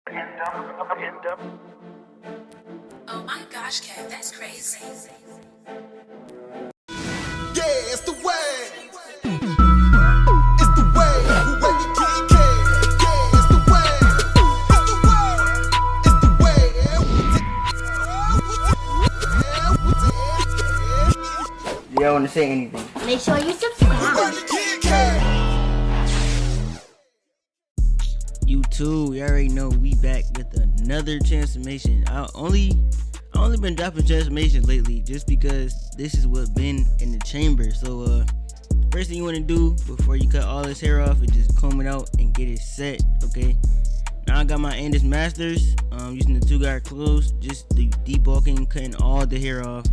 Oh my gosh, Kat, that's crazy. Yeah, it's the way. It's the way. Wavykid, yeah, it's the way. It's the way. It's the way. You don't want to say anything. Make sure you subscribe. You too. You already know we back with another transformation. I only been dropping transformations lately just because this is what been in the chamber. So first thing you want to do before you cut all this hair off is just comb it out and get it set. Okay. Now I got my Andis Masters using the 2-guard clothes, just the debulking, cutting all the hair off.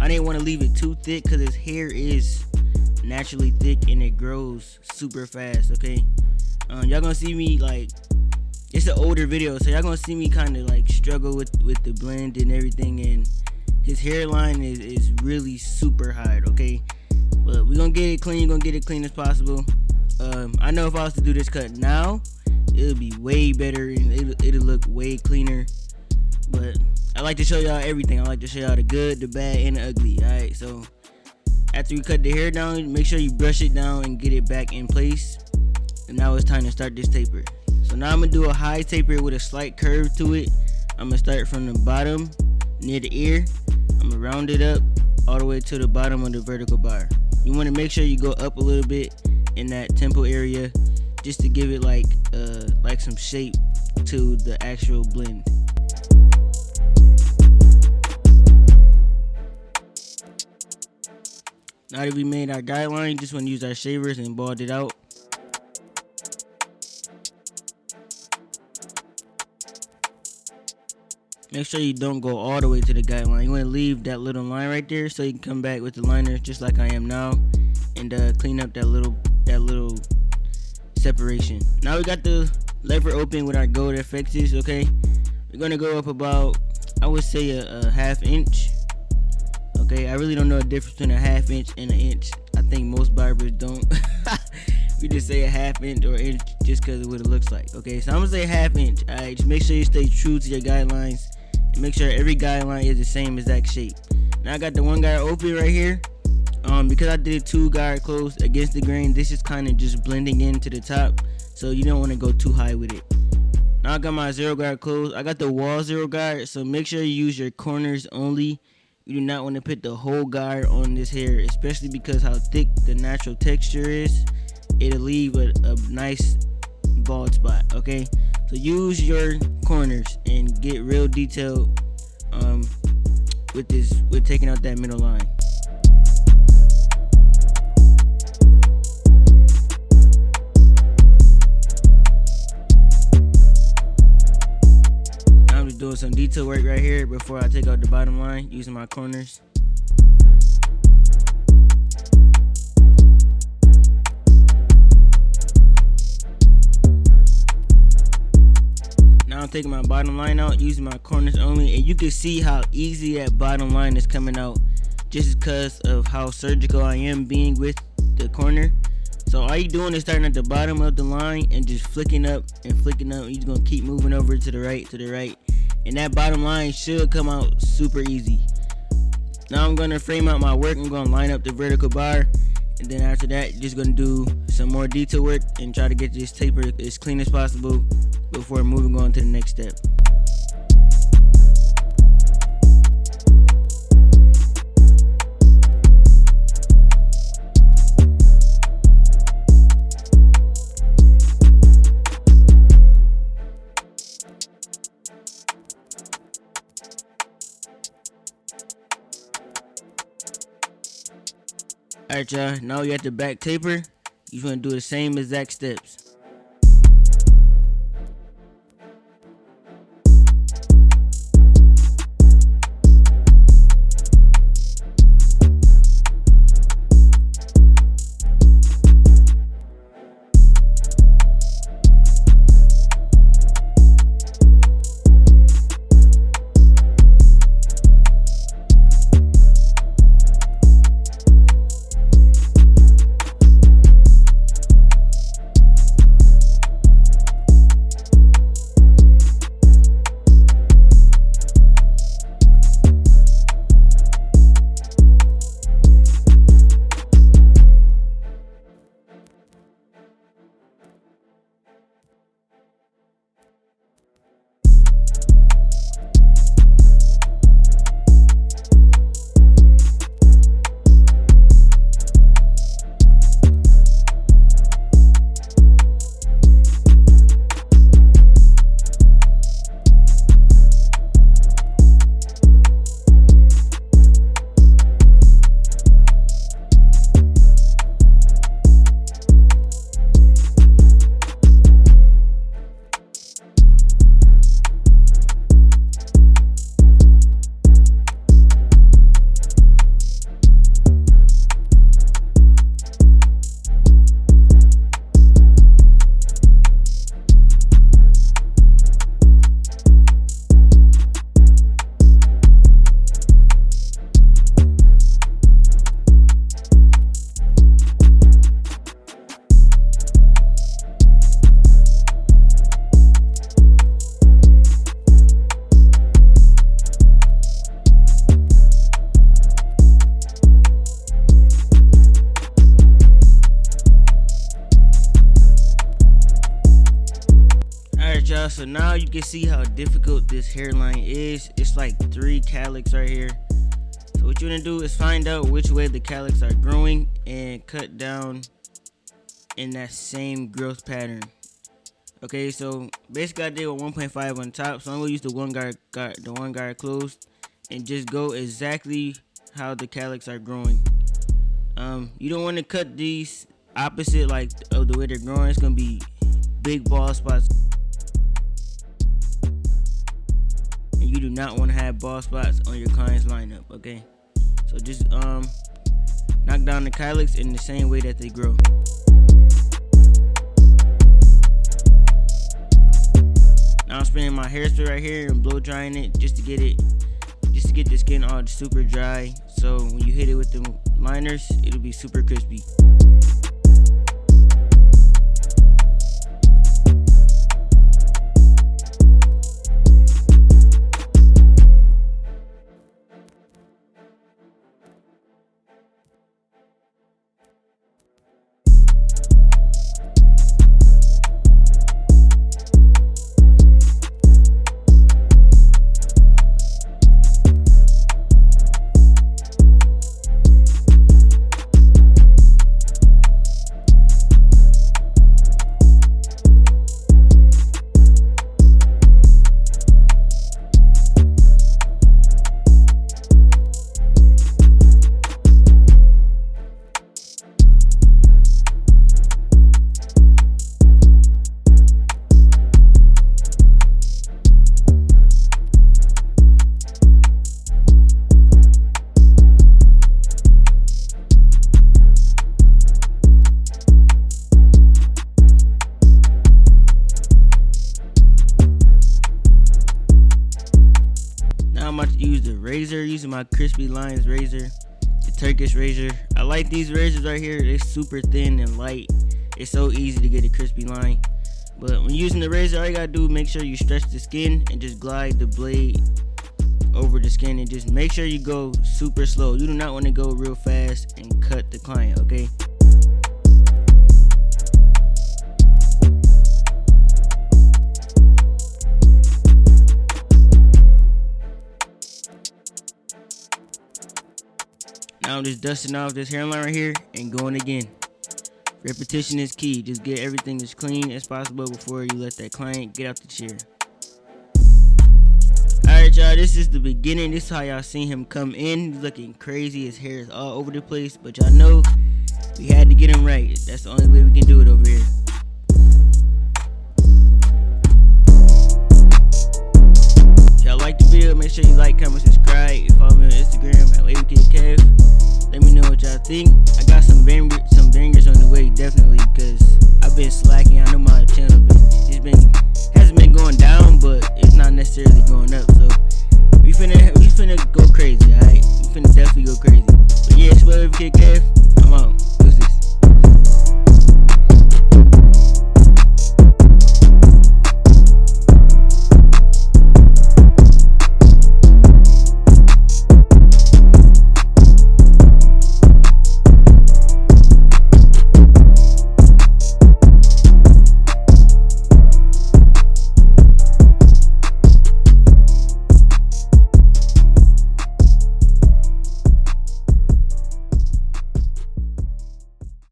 I didn't want to leave it too thick because his hair is naturally thick and it grows super fast. Okay. Y'all gonna see me, like, it's an older video, so y'all gonna see me kind of like struggle with the blend and everything, and his hairline is really super hard. Okay, but we're gonna get it clean. Gonna get it clean as possible. I know if I was to do this cut now, it would be way better and it'll look way cleaner, but I like to show y'all everything. I like to show y'all the good, the bad, and the ugly. Alright, so after you cut the hair down, make sure you brush it down and get it back in place. And now it's time to start this taper. So now I'm gonna do a high taper with a slight curve to it. I'm gonna start from the bottom near the ear. I'm gonna round it up all the way to the bottom of the vertical bar. You want to make sure you go up a little bit in that temple area just to give it like some shape to the actual blend. Now that we made our guideline, just want to use our shavers and bald it out. Make sure you don't go all the way to the guideline. You want to leave that little line right there so you can come back with the liner just like I am now and clean up that little separation. Now we got the lever open with our gold FXs. Okay, we're gonna go up about, I would say a half inch. Okay, I really don't know the difference between a half inch and an inch. I think most barbers don't. We just say a half inch or inch just because of what it looks like. Okay, so I'm gonna say a half inch. Alright, just make sure you stay true to your guidelines and make sure every guideline is the same exact shape. Now I got the 1-guard open right here. Because I did 2-guard closed against the grain, this is kind of just blending into the top, so you don't want to go too high with it. Now I got my 0-guard closed. I got the wall 0-guard, so make sure you use your corners only. You do not want to put the whole guard on this hair, especially because how thick the natural texture is. It'll leave a nice bald spot. Okay, so use your corners and get real detailed with taking out that middle line. Now I'm just doing some detail work right here before I take out the bottom line using my corners. Now I'm taking my bottom line out using my corners only, and you can see how easy that bottom line is coming out just because of how surgical I am being with the corner. So all you doing is starting at the bottom of the line and just flicking up and flicking up. You're just gonna keep moving over to the right, and that bottom line should come out super easy. Now I'm gonna frame out my work. I'm gonna line up the vertical bar, and then after that, just gonna do some more detail work and try to get this taper as clean as possible before moving on to the next step. Alright y'all, now you at the back taper. You're gonna do the same exact steps. y'all, so now you can see how difficult this hairline is. It's like 3 calyx right here. So what you want to do is find out which way the calyx are growing and cut down in that same growth pattern. Okay, so basically I did with 1.5 on top, so I'm gonna use the one guard closed and just go exactly how the calyx are growing. You don't want to cut these opposite like of the way they're growing. It's gonna be big bald spots, and you do not want to have bald spots on your client's lineup. Okay, so just knock down the calyx in the same way that they grow. Now I'm spraying my hairspray right here and blow drying it just to get the skin all super dry. So when you hit it with the liners, it'll be super crispy. I'm about to use the razor, using my Crispy Lines razor, the Turkish razor. I like these razors right here. They're super thin and light. It's so easy to get a crispy line. But when using the razor, all you gotta do is make sure you stretch the skin and just glide the blade over the skin, and just make sure you go super slow. You do not want to go real fast and cut the client, okay? Now I'm just dusting off this hairline right here and going again. Repetition is key. Just get everything as clean as possible before you let that client get out the chair. Alright y'all, this is the beginning. This is how y'all seen him come in. He's looking crazy. His hair is all over the place. But y'all know we had to get him right. That's the only way we can do it over here. If y'all like the video, make sure you like, comment, subscribe. Follow me on Instagram at Wavykid. Let me know what y'all think. I got some bangers on the way, definitely, because I've been slacking. I know my channel been